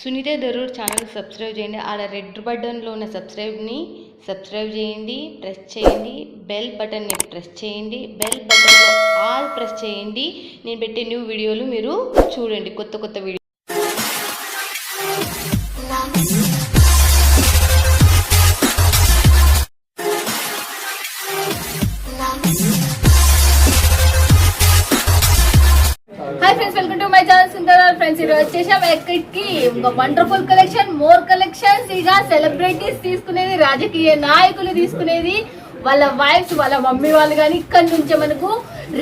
Sunitha Darur channel subscribe చేయండి. ఆడ red బటన్లో ఉన్న సబ్స్క్రైబ్ చేయండి, ప్రెస్ చేయండి. బెల్ బటన్ని ప్రెస్ చేయండి. బెల్ బటన్లో ఆల్ ప్రెస్ చేయండి. నేను పెట్టే న్యూ వీడియోలు మీరు చూడండి, కొత్త video. Hi friends, welcome to my channel Sundara friends. ఈరోజు వచ్చేసాం ఎక్కడికి, ఒక వండర్ఫుల్ కలెక్షన్, మోర్ కలెక్షన్స్. ఇక సెలబ్రిటీస్ తీసుకునేది, రాజకీయ నాయకులు తీసుకునేది, వాళ్ళ వైఫ్స్, వాళ్ళ మమ్మీ వాళ్ళు కానీ ఇక్కడ నుంచే మనకు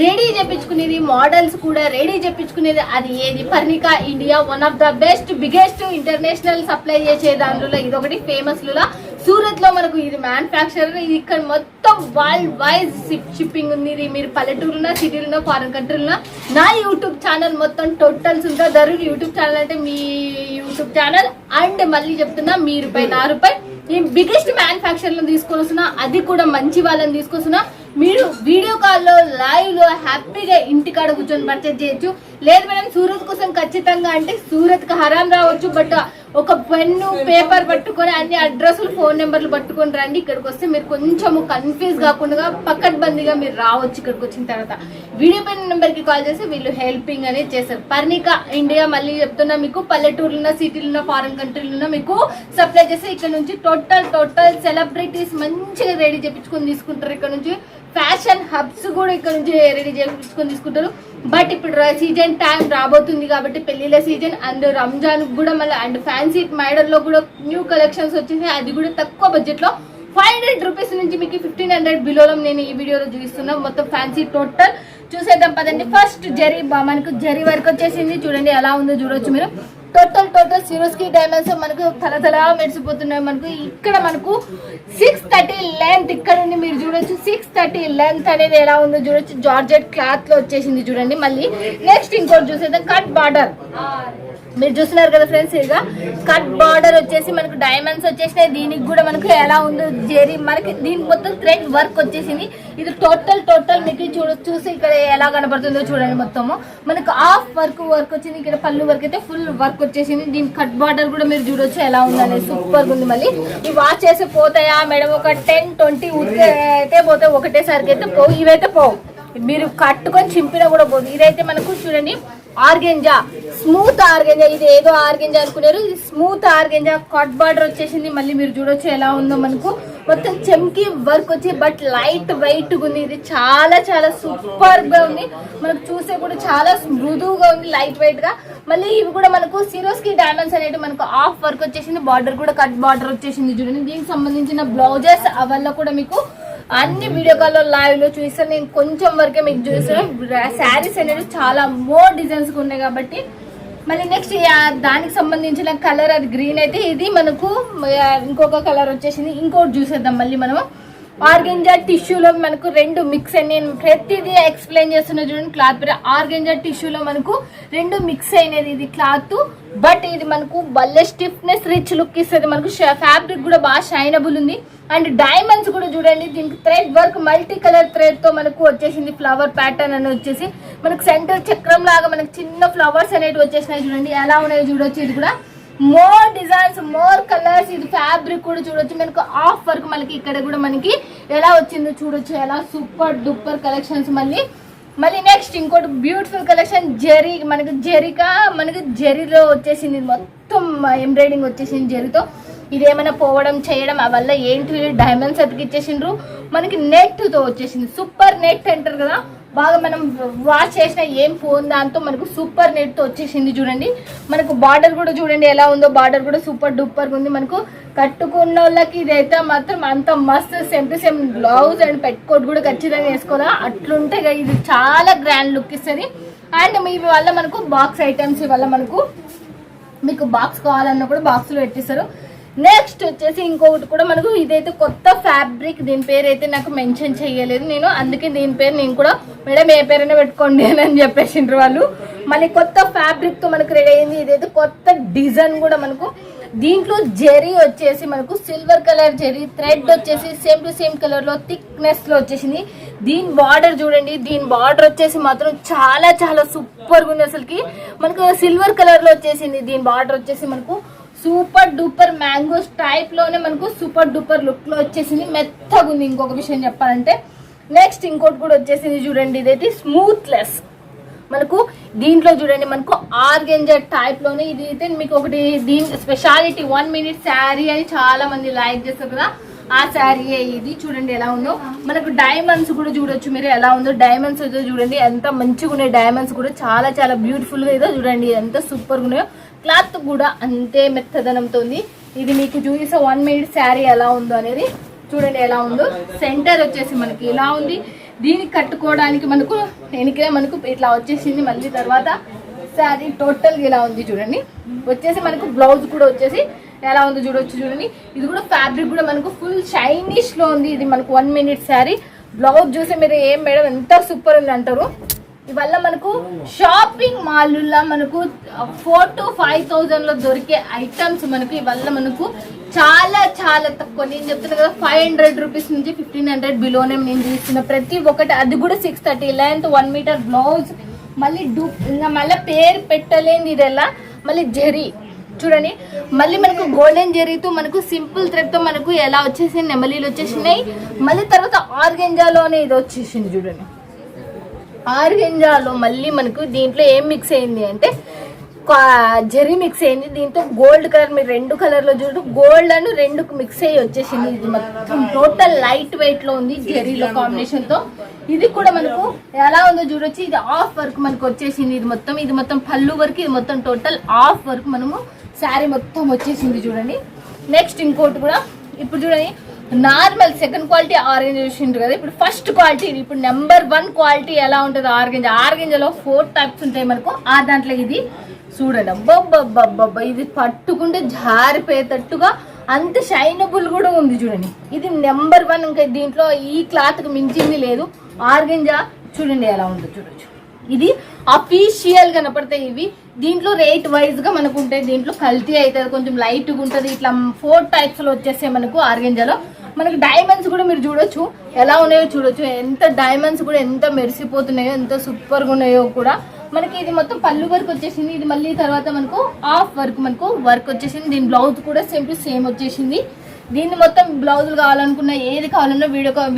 రెడీ చేపించుకునేది, మోడల్స్ కూడా రెడీ చేపించుకునేది. అది ఏది? Parnika India, one of the best biggest international supply చేసే దాంట్లో ఇది ఒకటి. ఫేమస్ లులా సూరత్ లో మనకు ఇది మ్యానుఫ్యాక్చరర్. ఇది ఇక్కడ మొత్తం వరల్డ్ వైజ్ షిప్పింగ్ ఉంది. ఇది మీరు పల్లెటూరులో, సిటీలో, ఫారెన్ కంట్రీలో. నా యూట్యూబ్ ఛానల్ మొత్తం టోటల్ సుందర దరూర్ యూట్యూబ్ ఛానల్ అంటే మీ యూట్యూబ్ ఛానల్. అండ్ మళ్ళీ చెప్తున్నా, మీ రూపాయి నా రూపాయి ఈ బిగ్గెస్ట్ మ్యానుఫ్యాక్చర్ లో తీసుకొని వస్తున్నా, అది కూడా మంచి వాళ్ళని తీసుకొస్తున్నా. మీరు వీడియో కాల్లో లైవ్ లో హ్యాపీగా ఇంటికాడ కూర్చొని పర్చేజ్ చేయొచ్చు. లేదు మేడం సూరత్ కోసం ఖచ్చితంగా అంటే సూరత్ కి హరాం రావచ్చు, బట్ ఒక పెన్ను పేపర్ పట్టుకొని అన్ని అడ్రస్లు ఫోన్ నెంబర్లు పట్టుకొని రండి. ఇక్కడికి వస్తే మీరు కొంచెం కన్ఫ్యూజ్ కాకుండా పకడ్బందీగా మీరు రావచ్చు. ఇక్కడికి వచ్చిన తర్వాత వీడియో పైన నెంబర్ కి కాల్ చేసి వీళ్ళు హెల్పింగ్ అనేది చేస్తారు. పర్ణికా ఇండియా మళ్ళీ చెప్తున్నా, మీకు పల్లెటూరులో, సిటీలో, ఫారెన్ కంట్రీలో మీకు సప్లై చేస్తే ఇక్కడ నుంచి టోటల్ సెలబ్రిటీస్ మంచిగా రెడీ చేయించుకొని తీసుకుంటారు. ఇక్కడ నుంచి ఫ్యాషన్ హబ్స్ కూడా ఇక్కడ నుంచి రెడీ చేయించుకొని తీసుకుంటారు. బట్ ఇప్పుడు సీజన్ టైం రాబోతుంది కాబట్టి పెళ్లిళ్ళ సీజన్ అండ్ రంజాన్ కూడా మళ్ళీ అండ్ ఫ్యాన్సీ మైడల్లో కూడా న్యూ కలెక్షన్స్ వచ్చేసి, అది కూడా తక్కువ బడ్జెట్ లో 500 రూపీస్ నుంచి మీకు 1500 బిలోలో నేను ఈ వీడియోలో చూపిస్తున్నా. మొత్తం ఫ్యాన్సీ టోటల్ చూసేద్దాం పదండి. ఫస్ట్ జరీ, మనకు జరీ వర్క్ వచ్చేసింది. చూడండి ఎలా ఉందో చూడొచ్చు మీరు. టోటల్ సిరోస్కి డైమండ్స్ మనకు తల మెరిసిపోతున్నాయి. మనకు ఇక్కడ మనకు 630 లెంత్ ఇక్కడ నుండి మీరు చూడొచ్చు. 630 లెంత్ అనేది ఎలా ఉందో చూడొచ్చు. జార్జెట్ క్లాత్ లో వచ్చేసింది చూడండి. మళ్ళీ నెక్స్ట్ ఇంకోటి చూసేద్దాం. కట్ బార్డర్ మీరు చూస్తున్నారు కదా ఫ్రెండ్స్. ఇక కట్ బార్డర్ వచ్చేసి మనకు డైమండ్స్ వచ్చేసినాయి. దీనికి కూడా మనకు ఎలా ఉందో జెరీ, మనకి దీనికి మొత్తం థ్రెడ్ వర్క్ వచ్చేసింది. ఇది టోటల్ మీకు చూసి ఇక్కడ ఎలా కనబడుతుందో చూడండి. మొత్తము మనకు హాఫ్ వర్క్ వచ్చింది. ఇక్కడ పళ్ళు వర్క్ అయితే ఫుల్ వర్క్ వచ్చేసింది. దీని కట్ బార్డర్ కూడా మీరు చూడొచ్చు ఎలా ఉందనేది. సూపర్ ఉంది. మళ్ళీ ఈ వాచ్ చేసి పోతాయా మేడం? ఒక 10-20 అయితే పోతాయి, ఒకటేసరికి అయితే పోవు. ఇవైతే పోవు, మీరు కట్టుకొని చింపినా కూడా పోదు. ఇదైతే మనకు చూడండి ఆర్గెంజా, స్మూత్ ఆర్గెంజా. ఇది ఏదో ఆర్గెంజా అనుకున్నారు, ఇది స్మూత్ ఆర్గెంజా. కట్ బార్డర్ వచ్చేసింది. మళ్ళీ మీరు చూడొచ్చు ఎలా ఉందో. మనకు మొత్తం చెమ్కి వర్క్ వచ్చి బట్ లైట్ వెయిట్ ఉంది. ఇది చాలా సూపర్ గా ఉంది. మనకు చూసే కూడా చాలా మృదువుగా ఉంది, లైట్ వెయిట్ గా. మళ్ళీ ఇవి కూడా మనకు సిరోస్కి డైమండ్స్ అనేవి మనకు హాఫ్ వర్క్ వచ్చేసింది. బార్డర్ కూడా కట్ బార్డర్ వచ్చేసింది చూడండి. దీనికి సంబంధించిన బ్లౌజెస్ అవల్ల కూడా మీకు అన్ని వీడియో కాల్లో లైవ్ లో చూపిస్తాను. నేను కొంచెం వరకే మీకు చూపిస్తాను. శారీస్ అనేవి చాలా మోర్ డిజైన్స్ ఉన్నాయి కాబట్టి. మళ్ళీ నెక్స్ట్ దానికి సంబంధించిన కలర్ అది గ్రీన్ అయితే, ఇది మనకు ఇంకొక కలర్ వచ్చేసింది. ఇంకోటి చూసేద్దాం మళ్ళీ మనము. ఆర్గెంజా టిష్యూలో మనకు రెండు మిక్స్ అని నేను ప్రతిదీ ఎక్స్ప్లెయిన్ చేస్తున్నా చూడండి. క్లాత్ పేరు ఆర్గెంజా టిష్యూలో మనకు రెండు మిక్స్ అయినది ఇది క్లాత్. బట్ ఇది మనకు భలే స్టిఫ్నెస్, రిచ్ లుక్ ఇస్తుంది. మనకు ఫ్యాబ్రిక్ కూడా బాగా షైనబుల్ ఉంది. అండ్ డైమండ్స్ కూడా చూడండి. దీనికి thread work multi colour thread తో మనకు వచ్చేసింది. ఫ్లవర్ ప్యాటర్న్ అని వచ్చేసి మనకు సెంటర్ చక్రం లాగా మనకు చిన్న ఫ్లవర్స్ అనేవి వచ్చేసినాయి చూడండి. ఎలా ఉన్నాయో చూడొచ్చు. ఇది కూడా మోర్ డిజైన్స్, మోర్ కలర్స్. ఇది ఫ్యాబ్రిక్ కూడా చూడొచ్చు. మనకు హాఫ్ వర్క్ మనకి ఇక్కడ కూడా మనకి ఎలా వచ్చిందో చూడొచ్చు. ఎలా సూపర్ డూపర్ కలెక్షన్స్. మళ్ళీ నెక్స్ట్ ఇంకోటి బ్యూటిఫుల్ కలెక్షన్ జెరీ. మనకి జెరీలో వచ్చేసింది. మొత్తం ఎంబ్రాయిడింగ్ వచ్చేసింది జెరీతో. ఇదేమైనా పోవడం చేయడం అవల్ల ఏంటి, డైమండ్స్ అతికిచ్చేసిండ్రు. మనకి నెట్ తో వచ్చేసింది. సూపర్ నెట్ అంటారు కదా, బాగా మనం వాష్ చేసిన ఏం పోన్ దాంతో మనకు సూపర్ నెట్ తో వచ్చేసింది చూడండి. మనకు బార్డర్ కూడా చూడండి ఎలా ఉందో. బార్డర్ కూడా సూపర్ డూపర్ ఉంది. మనకు కట్టుకున్న వాళ్ళకి ఇదైతే మాత్రం అంత మస్తు same to same blouse and పెట్టుకోట్ కూడా ఖచ్చితంగా వేసుకోవాలా. అట్లుంటే ఇది చాలా గ్రాండ్ లుక్ ఇస్తుంది. అండ్ మీ వల్ల మనకు బాక్స్ ఐటమ్స్ వల్ల మనకు మీకు బాక్స్ కావాలన్నా కూడా బాక్స్ లో పెట్టిస్తారు. నెక్స్ట్ వచ్చేసి ఇంకొకటి కూడా మనకు ఇదైతే కొత్త ఫ్యాబ్రిక్. దీని పేరు అయితే నాకు మెన్షన్ చేయలేదు నేను, అందుకే దీని పేరు నేను కూడా మేడం ఏ పేరైనా పెట్టుకోండి అని చెప్పేసిండ్రు వాళ్ళు. మళ్ళీ కొత్త ఫ్యాబ్రిక్ తో మనకు రెడీ అయింది. ఇదైతే కొత్త డిజైన్ కూడా మనకు. దీంట్లో జెరీ వచ్చేసి మనకు సిల్వర్ కలర్ జెరీ, థ్రెడ్ వచ్చేసి సేమ్ టు సేమ్ కలర్ లో థిక్నెస్ లో వచ్చేసింది. దీని బార్డర్ చూడండి, దీని బార్డర్ వచ్చేసి మాత్రం చాలా చాలా సూపర్ గా ఉంది. అసలుకి మనకు సిల్వర్ కలర్ లో వచ్చేసింది. దీని బార్డర్ వచ్చేసి మనకు సూపర్ డూపర్ మ్యాంగోస్ టైప్ లోనే మనకు సూపర్ డూపర్ లుక్ లో వచ్చేసింది. మెత్తగా ఉంది. ఇంకొక విషయం చెప్పాలంటే నెక్స్ట్ ఇంకోటి కూడా వచ్చేసింది చూడండి, ఇదైతే స్మూత్లెస్ మనకు. దీంట్లో చూడండి మనకు ఆర్గెంజా టైప్ లోనే ఇది అయితే మీకు ఒకటి దీని స్పెషాలిటీ 1 minute శారీ అని చాలా మంది లైక్ చేస్తారు కదా, ఆ శారీ ఇది చూడండి ఎలా ఉందో. మనకు డైమండ్స్ కూడా చూడొచ్చు మీరు ఎలా ఉందో. డైమండ్స్ అయితే చూడండి ఎంత మంచిగా ఉన్నాయి. డైమండ్స్ కూడా చాలా చాలా బ్యూటిఫుల్ గా ఏదో చూడండి ఎంత సూపర్ గా ఉన్నాయో. క్లాత్ కూడా అంతే మెత్తదనంతో ఉంది. ఇది మీకు చూసే 1 minute శారీ ఎలా ఉందో అనేది చూడండి ఎలా ఉందో. సెంటర్ వచ్చేసి మనకి ఇలా ఉంది. దీనికి కట్టుకోవడానికి మనకు వెనకే మనకు ఇట్లా వచ్చేసింది. మళ్ళీ తర్వాత శారీ టోటల్ ఇలా ఉంది చూడండి. వచ్చేసి మనకు బ్లౌజ్ కూడా వచ్చేసి ఎలా ఉందో చూడొచ్చు చూడండి. ఇది కూడా ఫ్యాబ్రిక్ కూడా మనకు ఫుల్ షైనిష్ లో ఉంది. ఇది మనకు 1 minute శారీ. బ్లౌజ్ చూసి మీరు ఏం మేడం ఎంత సూపర్ ఉంది అంటారు. ఇవల్ల మనకు షాపింగ్ మాల్లా మనకు 4,000 to 5,000 లో దొరికే ఐటమ్స్ మనకు ఇవల్ల మనకు చాలా చాలా తక్కువ. నేను చెప్తున్నా కదా 500 రూపీస్ నుంచి 1,500 బిలోనే నేను తీసుకున్న ప్రతి ఒక్కటి. అది కూడా 630 లెంత్ 1 meter బ్లౌజ్. మళ్ళీ మళ్ళీ పేరు పెట్టలేని ఇదెలా. మళ్ళీ జెరీ చూడండి, మళ్ళీ మనకు గోల్డెన్ జెరీతో మనకు సింపుల్ థ్రెడ్ తో మనకు ఎలా వచ్చేసి నెమలీలు వచ్చేసినాయి. మళ్ళీ తర్వాత ఆర్గెంజాలోనే ఇది వచ్చేసింది చూడండి. ఆర్గెంజాలో మళ్ళీ మనకు దీంట్లో ఏం మిక్స్ అయింది అంటే జెరీ మిక్స్ అయింది. దీంతో గోల్డ్ కలర్ మీరు 2 కలర్ లో చూడు, గోల్డ్ అని 2 మిక్స్ అయ్యి వచ్చేసింది. ఇది మొత్తం టోటల్ లైట్ వెయిట్ లో ఉంది జెరీలో కాంబినేషన్ తో. ఇది కూడా మనకు ఎలా ఉందో చూడొచ్చు. ఇది ఆఫ్ వర్క్ మనకు వచ్చేసింది. ఇది మొత్తం పళ్ళు వరకు, ఇది మొత్తం టోటల్ ఆఫ్ వర్క్ మనము శారీ మొత్తం వచ్చేసింది చూడండి. నెక్స్ట్ ఇంకోటి కూడా ఇప్పుడు చూడండి, నార్మల్ సెకండ్ క్వాలిటీ ఆరెంజ్ చూసిండ్రు కదా. ఇప్పుడు ఫస్ట్ క్వాలిటీ, ఇప్పుడు నెంబర్ 1 క్వాలిటీ ఎలా ఉంటుంది ఆర్గెంజా. ఆర్గెంజాలో 4 టైప్స్ ఉంటాయి మనకు. ఆ దాంట్లో ఇది చూడండి అబ్బబ్బబ్బబ్బబ్బ, ఇది పట్టుకుంటే జారిపోయేటట్టుగా అంత షైనబుల్ కూడా ఉంది చూడండి. ఇది నెంబర్ 1. ఇంకా దీంట్లో ఈ క్లాత్ కు మించింది లేదు. ఆర్గెంజా చూడండి ఎలా ఉందో చూడొచ్చు. ఇది అఫీషియల్ కనపడతాయి ఇవి. దీంట్లో రేట్ వైజ్ గా మనకు ఉంటాయి. దీంట్లో కల్తీ అవుతుంది, కొంచెం లైట్ గా ఉంటుంది. ఇట్లా 4 టైప్స్ లో వచ్చేస్తాయి మనకు ఆర్గెంజాలో. మనకు డైమండ్స్ కూడా మీరు చూడొచ్చు ఎలా ఉన్నాయో చూడొచ్చు. ఎంత డైమండ్స్ కూడా ఎంత మెరిసిపోతున్నాయో, ఎంత సూపర్ గా ఉన్నాయో కూడా. మనకి ఇది మొత్తం పళ్ళు వర్క్ వచ్చేసింది. ఇది మళ్ళీ తర్వాత మనకు ఆఫ్ వర్క్ మనకు వర్క్ వచ్చేసింది. దీని బ్లౌజ్ కూడా సేమ్ టు సేమ్ వచ్చేసింది. దీన్ని మొత్తం బ్లౌజులు కావాలనుకున్నా ఏది కావాలన్నా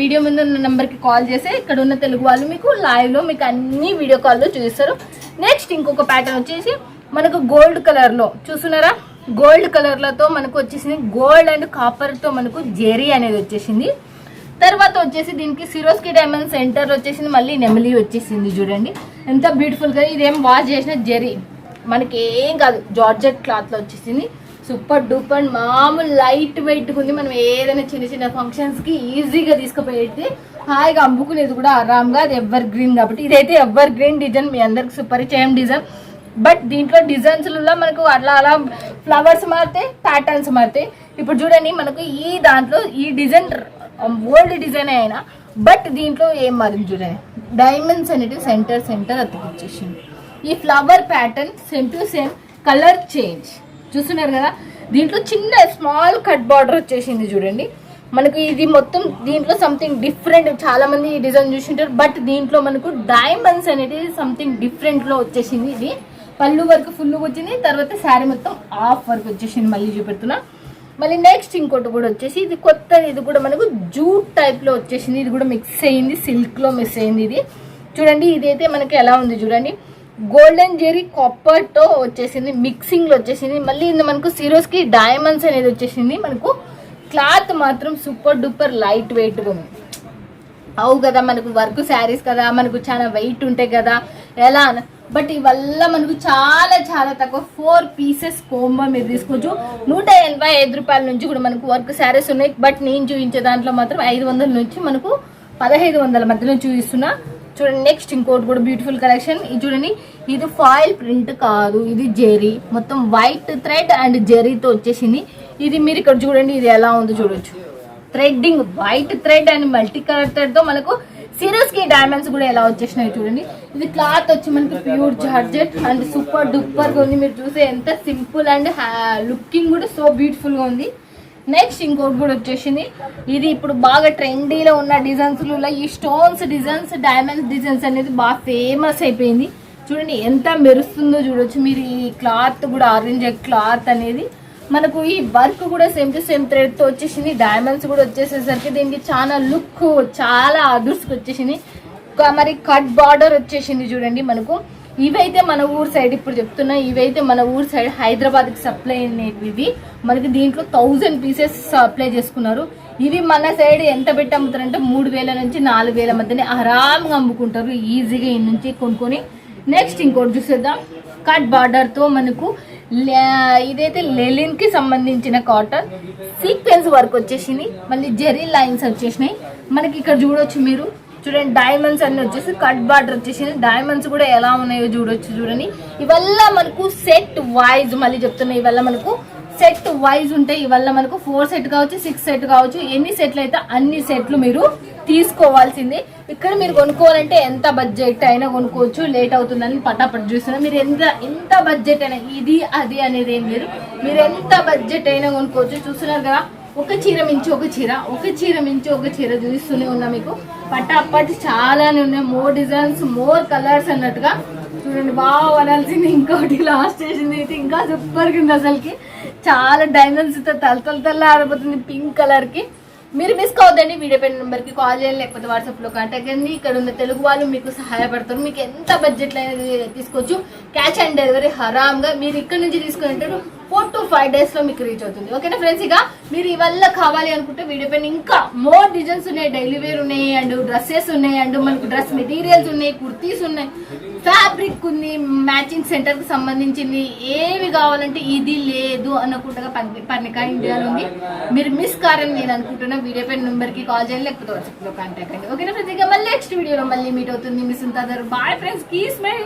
వీడియో మీద ఉన్న నెంబర్కి కాల్ చేస్తే ఇక్కడ ఉన్న తెలుగు వాళ్ళు మీకు లైవ్లో మీకు అన్ని వీడియో కాల్లో చూపిస్తారు. నెక్స్ట్ ఇంకొక ప్యాటర్న్ వచ్చేసి మనకు గోల్డ్ కలర్లో చూస్తున్నారా, గోల్డ్ కలర్లతో మనకు వచ్చేసింది. గోల్డ్ అండ్ కాపర్తో మనకు జెరీ అనేది వచ్చేసింది. తర్వాత వచ్చేసి దీనికి సిరోస్కి డైమండ్ సెంటర్ వచ్చేసింది. మళ్ళీ నెమలి వచ్చేసింది చూడండి ఎంత బ్యూటిఫుల్గా. ఇదేం వాష్ చేసిన జెరీ మనకి ఏం కాదు, జార్జెట్ క్లాత్లో వచ్చేసింది. సూపర్ డూపర్ మామూలు లైట్ వెయిట్ ఉంది. మనం ఏదైనా చిన్న చిన్న ఫంక్షన్స్కి ఈజీగా తీసుకుపోయితే హాయిగా అమ్ముకునేది కూడా ఆరామ్గా. అది ఎవర్ గ్రీన్ కాబట్టి ఇదైతే ఎవర్ గ్రీన్ డిజైన్, మీ అందరికి సుపరిచయం డిజైన్. బట్ దీంట్లో డిజైన్స్లలో మనకు అలా అలా ఫ్లవర్స్ మారితే ప్యాటర్న్స్ మారితే. ఇప్పుడు చూడండి మనకు ఈ దాంట్లో ఈ డిజైన్ ఓల్డ్ డిజైన్ అయినా బట్ దీంట్లో ఏం మారింది చూడండి, డైమండ్స్ అనేటివి సెంటర్ అతికిచ్చేసింది. ఈ flower pattern same to same, colour change చూస్తున్నారు కదా. దీంట్లో చిన్న స్మాల్ కట్ బార్డర్ వచ్చేసింది చూడండి మనకు. ఇది మొత్తం దీంట్లో సంథింగ్ డిఫరెంట్. చాలా మంది ఈ డిజైన్ చూసింటారు బట్ దీంట్లో మనకు డైమండ్స్ అనేది సంథింగ్ డిఫరెంట్ లో వచ్చేసింది. ఇది పళ్ళు వర్క్ ఫుల్ వచ్చింది. తర్వాత శారీ మొత్తం ఆఫ్ వర్క్ వచ్చేసింది. మళ్ళీ చూపెడుతున్నా. మళ్ళీ నెక్స్ట్ ఇంకోటి కూడా వచ్చేసి ఇది కొత్త, ఇది కూడా మనకు జూట్ టైప్ లో వచ్చేసింది. ఇది కూడా మిక్స్ అయింది, సిల్క్ లో మిక్స్ అయింది. ఇది చూడండి, ఇదైతే మనకి ఎలా ఉంది చూడండి, గోల్డెన్ జెరీ కాపర్ తో వచ్చేసింది, మిక్సింగ్ లో వచ్చేసింది. మళ్ళీ ఇది మనకు సిరోస్కి డైమండ్స్ అనేది వచ్చేసింది. మనకు క్లాత్ మాత్రం సూపర్ డూపర్ లైట్ వెయిట్ ఉంది. అవు కదా మనకు వర్క్ శారీస్ కదా, మనకు చాలా వెయిట్ ఉంటాయి కదా ఎలా. బట్ ఇవల్ల మనకు చాలా చాలా తక్కువ 4 పీసెస్ కోంబో మీరు తీసుకోవచ్చు. 185 రూపాయల నుంచి కూడా మనకు వర్క్ శారీస్ ఉన్నాయి. బట్ నేను చూపించే దాంట్లో మాత్రం 500 నుంచి మనకు 1500 మధ్యలో చూపిస్తున్నా చూడండి. నెక్స్ట్ ఇంకోటి కూడా బ్యూటిఫుల్ కలెక్షన్. ఇది చూడండి, ఇది ఫాయిల్ ప్రింట్ కాదు, ఇది జెరీ మొత్తం వైట్ థ్రెడ్ అండ్ జెరీతో వచ్చేసింది. ఇది మీరు ఇక్కడ చూడండి, ఇది ఎలా ఉందో చూడొచ్చు. Threading white thread and multi colour thread తో మనకు సిరీస్ కి డైమండ్స్ కూడా ఎలా వచ్చేసినాయి చూడండి. ఇది క్లాత్ వచ్చి మనకి pure georgette and super duper గా ఉంది. మీరు చూసే ఎంత సింపుల్ అండ్ లుకింగ్ కూడా సో బ్యూటిఫుల్ గా ఉంది. నెక్స్ట్ ఇంకోటి కూడా వచ్చేసింది. ఇది ఇప్పుడు బాగా ట్రెండీలో ఉన్న డిజైన్స్ ఈ స్టోన్స్ డిజైన్స్ డైమండ్స్ డిజైన్స్ అనేది బాగా ఫేమస్ అయిపోయింది. చూడండి ఎంత మెరుస్తుందో చూడొచ్చు మీరు. ఈ క్లాత్ కూడా ఆరెంజ్ క్లాత్ అనేది మనకు ఈ వర్క్ కూడా సేమ్ టు సేమ్ థ్రెడ్ తో వచ్చేసింది. డైమండ్స్ కూడా వచ్చేసేసరికి దీనికి చాలా లుక్ చాలా అదుర్స్కి వచ్చేసింది. మరి కట్ బార్డర్ వచ్చేసింది చూడండి మనకు. ఇవైతే మన ఊరు సైడ్ ఇప్పుడు చెప్తున్నా, ఇవైతే మన ఊరు సైడ్ హైదరాబాద్ కి సప్లై అయినవి. ఇవి మనకి దీంట్లో 1000 పీసెస్ సప్లై చేసుకున్నారు. ఇవి మన సైడ్ ఎంత పెట్టి అమ్ముతారంటే 3000 నుంచి 4000 మధ్యనే ఆరాంగా అమ్ముకుంటారు ఈజీగా ఈ నుంచి కొనుక్కొని. నెక్స్ట్ ఇంకోటి చూసేద్దాం. కట్ బార్డర్ తో మనకు ఇదైతే లెలిన్ కి సంబంధించిన కాటన్ సీక్వెన్స్ వర్క్ వచ్చేసింది. మళ్ళీ జెరీ లైన్స్ వచ్చేసినాయి మనకి. ఇక్కడ చూడొచ్చు మీరు. చూడండి డైమండ్స్ అన్ని వచ్చేసి కట్ బార్డర్ వచ్చేసింది. డైమండ్స్ కూడా ఎలా ఉన్నాయో చూడొచ్చు చూడండి. ఇవల్ల మనకు సెట్ వైజ్ మళ్ళీ చెప్తున్నా, ఇవల్ల మనకు సెట్ వైజ్ ఉంటాయి. ఇవల్ల మనకు 4 సెట్ కావచ్చు 6 సెట్ కావచ్చు. ఎన్ని సెట్లు అయితే అన్ని సెట్లు మీరు తీసుకోవాల్సిందే. ఇక్కడ మీరు కొనుక్కోవాలంటే ఎంత బడ్జెట్ అయినా కొనుక్కోవచ్చు. లేట్ అవుతుందని పటాపట్ చూస్తున్నా. మీరు ఎంత బడ్జెట్ అయినా ఇది అది అనేది ఏం లేదు. మీరు ఎంత బడ్జెట్ అయినా కొనుక్కోవచ్చు. చూస్తున్నారు కదా ఒక చీర మించి ఒక చీర, ఒక చీర మించి ఒక చీర చూపిస్తూనే ఉన్నా మీకు. పటాపట్ చాలానే ఉన్నాయి. మోర్ డిజైన్స్ మోర్ కలర్స్ అన్నట్టుగా చూడండి. బాగా అనాల్సింది ఇంకోటి లాస్ట్ చేసింది అయితే ఇంకా సూపర్ కింద అసలుకి. చాలా డైమండ్స్ తల ఆడిపోతుంది పింక్ కలర్ కి. మీరు మిస్ కావద్దండి. వీడియో పైన నెంబర్ కి కాల్ చేయండి, లేకపోతే వాట్సాప్ లో కాంటాక్ట్ చేయండి. ఇక్కడ ఉన్న తెలుగు వాళ్ళు మీకు సహాయపడతారు. మీకు ఎంత బడ్జెట్ అనేది తీసుకోవచ్చు. క్యాష్ ఆన్ డెలివరీ హరామ్గా. మీరు ఇక్కడ నుంచి తీసుకుంటే 4 to 5 days లో మీకు రీచ్ అవుతుంది. ఓకేనా ఫ్రెండ్స్. ఇక మీరు ఇవల్ల కావాలి అనుకుంటే వీడియో పైన ఇంకా మోర్ డిజైన్స్ ఉన్నాయి. డైలీ వేర్ ఉన్నాయి అండ్ డ్రెస్సెస్ ఉన్నాయి అండ్ మనకు డ్రెస్ మెటీరియల్స్ ఉన్నాయి, కుర్తీస్ ఉన్నాయి, ఫ్యాబ్రిక్ ఉంది, మ్యాచింగ్ సెంటర్ కి సంబంధించింది. ఏవి కావాలంటే ఇది లేదు అనుకుంటా పర్ణిక ఇండియాలో ఉంది. మీరు మిస్ కారని నేను అనుకుంటున్నా. వీడియో పైన నెంబర్ కి కాల్ చేయండి, లేకపోతే వాట్సాప్ లో కాంటాక్ట్ అండి. ఓకేనా ఫ్రెండ్స్. ఇక మళ్ళీ నెక్స్ట్ వీడియోలో మళ్ళీ మీట్ అవుతుంది. మిస్ ఉంటారు. Bye friends. Keys my